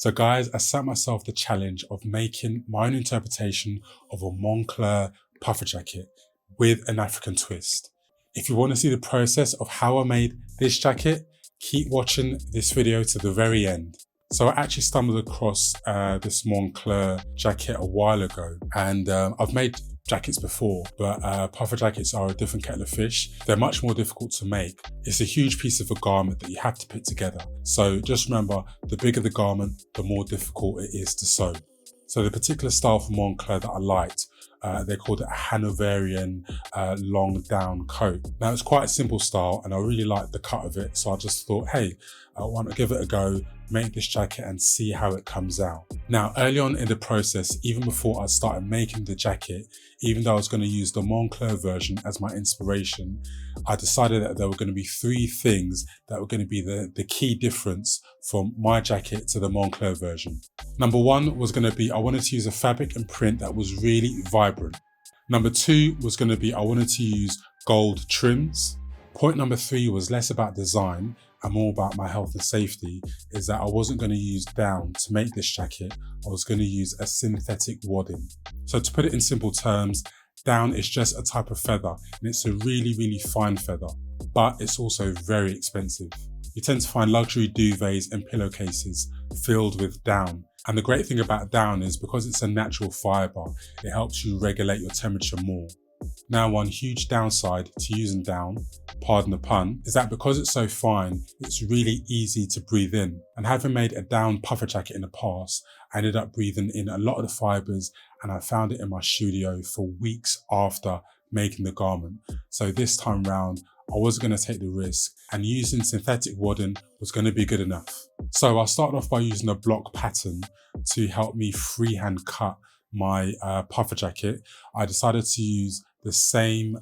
So guys, I set myself the challenge of making my own interpretation of a Moncler puffer jacket with an African twist. If you want to see the process of how I made this jacket, keep watching this video to the very end. So I actually stumbled across this Moncler jacket a while ago, and I've made jackets before, but puffer jackets are a different kettle of fish. They're much more difficult to make. It's a huge piece of a garment that you have to put together. So just remember, the bigger the garment, the more difficult it is to sew. So the particular style from Moncler that I liked, they called it a Hanovarian long down coat. Now it's quite a simple style and I really liked the cut of it. So I just thought, hey, I want to give it a go, make this jacket and see how it comes out. Now, early on in the process, even before I started making the jacket, even though I was going to use the Moncler version as my inspiration, I decided that there were going to be three things that were going to be the key difference from my jacket to the Moncler version. Number one was going to be, I wanted to use a fabric and print that was really vibrant. Number two was going to be, I wanted to use gold trims. Point number three was less about design and more about my health and safety, is that I wasn't going to use down to make this jacket. I was going to use a synthetic wadding. So to put it in simple terms, down is just a type of feather and it's a really, really fine feather, but it's also very expensive. You tend to find luxury duvets and pillowcases filled with down. And the great thing about down is because it's a natural fiber, it helps you regulate your temperature more. Now, one huge downside to using down, pardon the pun, is that because it's so fine, it's really easy to breathe in. And having made a down puffer jacket in the past, I ended up breathing in a lot of the fibers and I found it in my studio for weeks after making the garment. So this time round, I wasn't going to take the risk and using synthetic wadding was going to be good enough. So I started off by using a block pattern to help me freehand cut my puffer jacket. I decided to use the same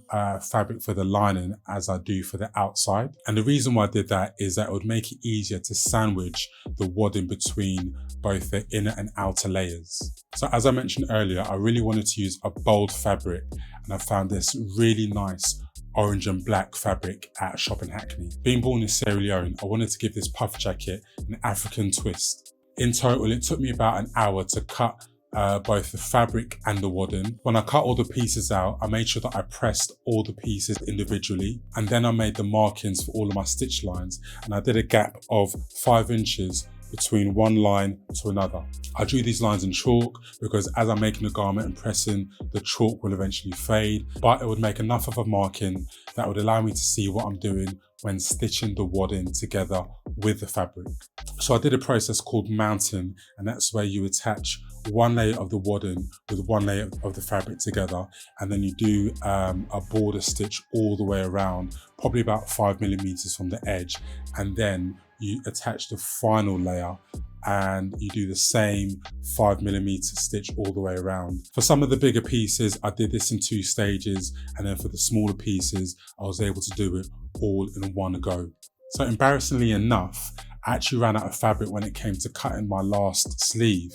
fabric for the lining as I do for the outside. And the reason why I did that is that it would make it easier to sandwich the wadding between both the inner and outer layers. So as I mentioned earlier, I really wanted to use a bold fabric and I found this really nice orange and black fabric at a shop in Hackney. Being born in Sierra Leone, I wanted to give this puffer jacket an African twist. In total, it took me about an hour to cut both the fabric and the wadding. When I cut all the pieces out, I made sure that I pressed all the pieces individually, and then I made the markings for all of my stitch lines, and I did a gap of 5 inches between one line to another. I drew these lines in chalk because as I'm making the garment and pressing, the chalk will eventually fade, but it would make enough of a marking that would allow me to see what I'm doing when stitching the wadding together with the fabric. So I did a process called mounting, and that's where you attach one layer of the wadding with one layer of the fabric together, and then you do a border stitch all the way around, probably about 5 millimeters from the edge, and then you attach the final layer and you do the same 5 millimeter stitch all the way around. For some of the bigger pieces, I did this in 2 stages, and then for the smaller pieces, I was able to do it all in one go. So embarrassingly enough, I actually ran out of fabric when it came to cutting my last sleeve.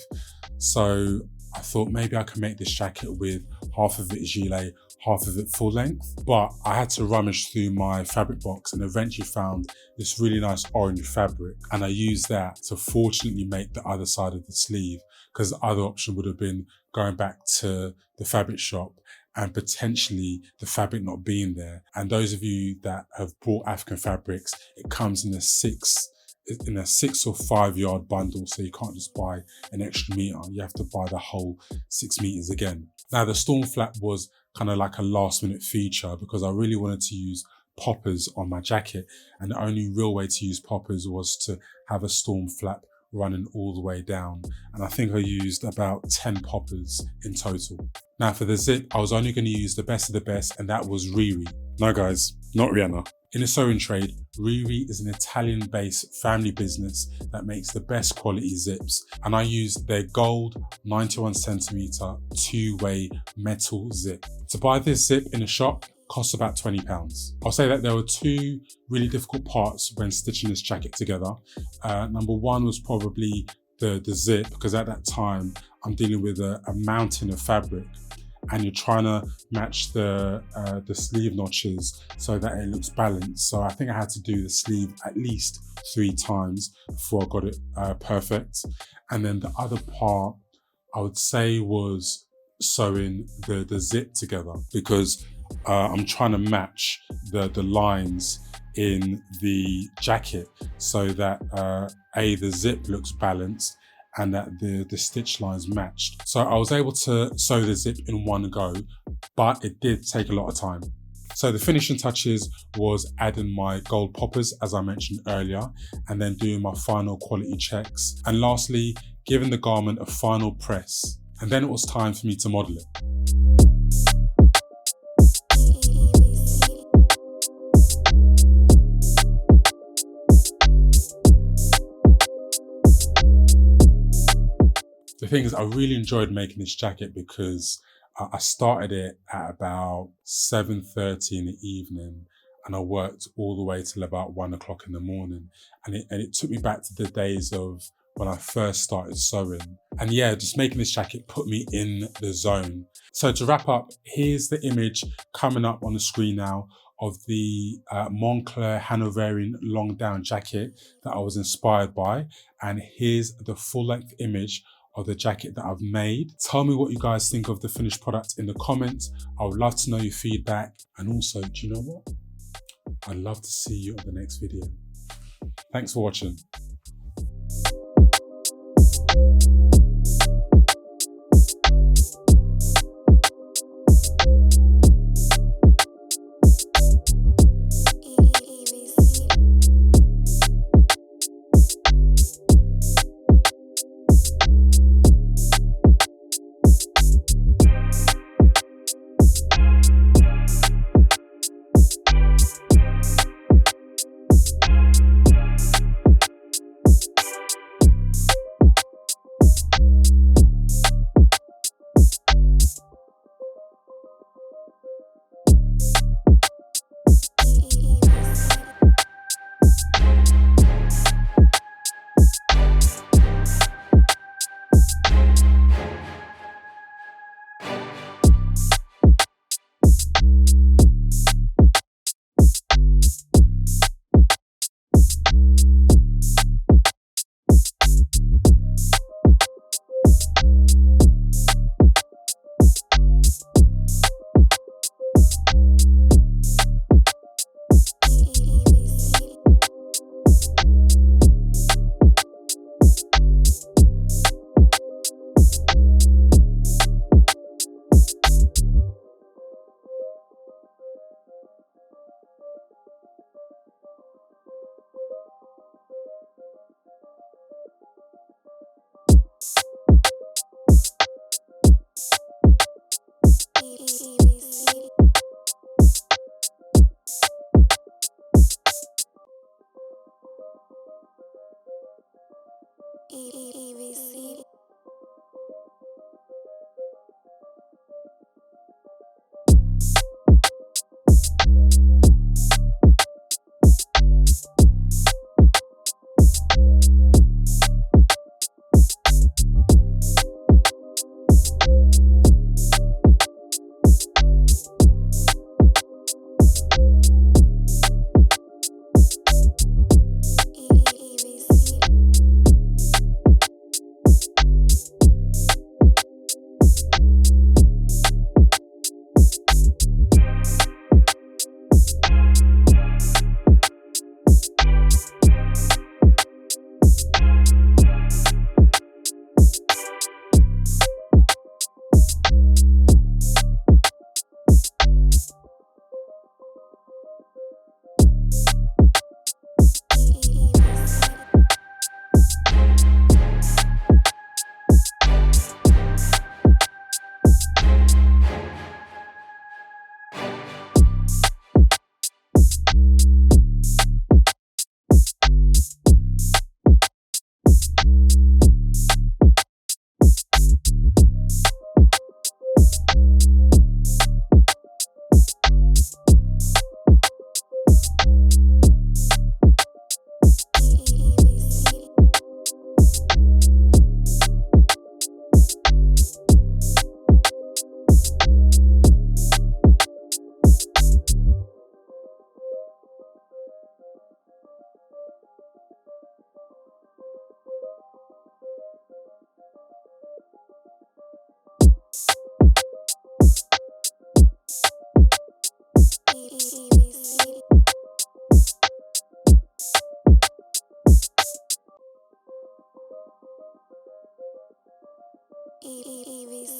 So I thought maybe I could make this jacket with half of it gilet, half of it full length, but I had to rummage through my fabric box and eventually found this really nice orange fabric, and I used that to fortunately make the other side of the sleeve, because the other option would have been going back to the fabric shop and potentially the fabric not being there. And those of you that have bought African fabrics, it comes in a 6 or 5 yard bundle, so you can't just buy an extra meter, you have to buy the whole 6 meters again. Now the storm flap was kind of like a last minute feature because I really wanted to use poppers on my jacket, and the only real way to use poppers was to have a storm flap running all the way down, and I think I used about 10 poppers in total. Now for the zip, I was only going to use the best of the best, and that was Riri. No guys, not Rihanna. In the sewing trade, Riri is an Italian-based family business that makes the best quality zips, and I used their gold 91cm 2-way metal zip. To buy this zip in a shop costs about £20. I'll say that there were 2 really difficult parts when stitching this jacket together. Number one was probably the zip, because at that time I'm dealing with a mountain of fabric, and you're trying to match the sleeve notches so that it looks balanced. So I think I had to do the sleeve at least 3 times before I got it perfect. And then the other part I would say was sewing the zip together, because I'm trying to match the lines in the jacket so that the zip looks balanced and that the stitch lines matched. So I was able to sew the zip in one go, but it did take a lot of time. So the finishing touches was adding my gold poppers, as I mentioned earlier, and then doing my final quality checks. And lastly, giving the garment a final press. And then it was time for me to model it. The thing is, I really enjoyed making this jacket because I started it at about 7:30 in the evening and I worked all the way till about 1 o'clock in the morning. And it took me back to the days of when I first started sewing. And yeah, just making this jacket put me in the zone. So to wrap up, here's the image coming up on the screen now of the Moncler Hanovarian long down jacket that I was inspired by. And here's the full length image of the jacket that I've made. Tell me what you guys think of the finished product in the comments. I would love to know your feedback. And also, do you know what? I'd love to see you on the next video. Thanks for watching. EVC